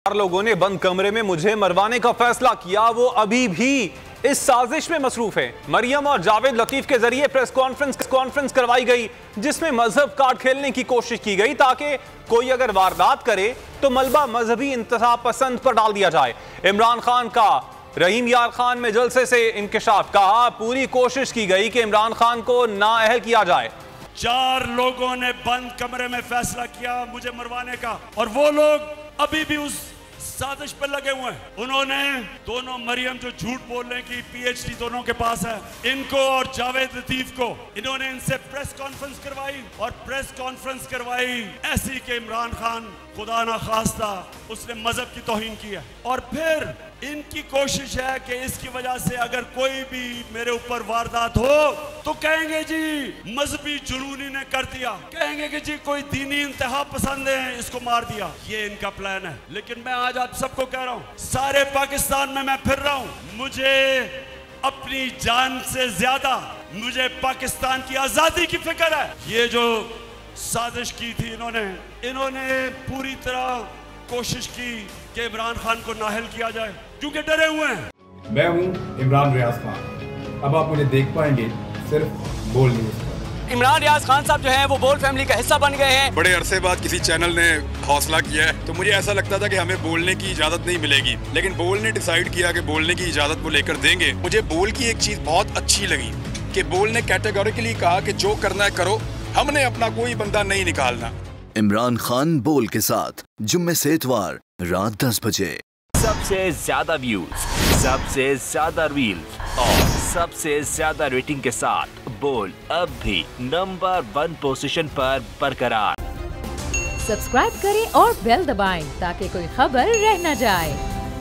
चार लोगों ने बंद कमरे में मुझे मरवाने का फैसला किया, वो अभी भी इस साजिश में मसरूफ है। मरियम और जावेद लतीफ के जरिए प्रेस कॉन्फ्रेंस करवाई गई, जिसमें मजहब कार्ड खेलने की कोशिश की गई ताकि कोई अगर वारदात करे तो मलबा मजहबी इंतखाब पसंद पर डाल दिया जाए। इमरान खान का रहीम यार खान में जलसे से इंकशाफ, कहा पूरी कोशिश की गई कि इमरान खान को नाअहल किया जाए। चार लोगों ने बंद कमरे में फैसला किया मुझे मरवाने का, और वो लोग अभी भी उस साजिश पर लगे हुए हैं। उन्होंने दोनों मरियम जो झूठ बोलने की पीएचडी दोनों के पास है, इनको और जावेद लतीफ को, इन्होंने इनसे प्रेस कॉन्फ्रेंस करवाई और प्रेस कॉन्फ्रेंस करवाई ऐसी कि इमरान खान खुदा ना खास्ता उसने मजहब की तौहीन की है। और फिर इनकी कोशिश है कि इसकी वजह से अगर कोई भी मेरे ऊपर वारदात हो तो कहेंगे जी मजहबी जुनूनी ने कर दिया, कहेंगे कि जी कोई दीनी इंतहा पसंद है इसको मार दिया। ये इनका प्लान है। लेकिन मैं आज आप सबको कह रहा हूं, सारे पाकिस्तान में मैं फिर रहा हूं, मुझे अपनी जान से ज्यादा मुझे पाकिस्तान की आजादी की फिक्र है। ये जो साजिश की थी इन्होंने पूरी तरह कोशिश की कि इमरान खान को नाअहल किया जाए, क्योंकि डरे हुए हैं। मैं हूं इमरान रियाज खान। अब आप मुझे देख पाएंगे सिर्फ बोल न्यूज़ पर। इमरान रियाज खान साहब जो हैं वो बोल फैमिली का हिस्सा बन गए हैं। बड़े अरसे बाद किसी चैनल ने हौसला किया है, तो मुझे ऐसा लगता था कि हमें बोलने की इजाजत नहीं मिलेगी, लेकिन बोल ने डिसाइड किया कि बोलने की इजाजत को लेकर देंगे। मुझे बोल की एक चीज बहुत अच्छी लगी कि बोल ने कैटेगोरिकली कहा कि जो करना है करो, हमने अपना कोई बंदा नहीं निकालना। इमरान खान बोल के साथ जुम्मे से इतवार रात 10 बजे। सबसे ज्यादा व्यूज, सबसे ज्यादा रील्स और सबसे ज्यादा रेटिंग के साथ बोल अब भी नंबर 1 पोजीशन पर बरकरार। सब्सक्राइब करें और बेल दबाएं ताकि कोई खबर रह न जाए।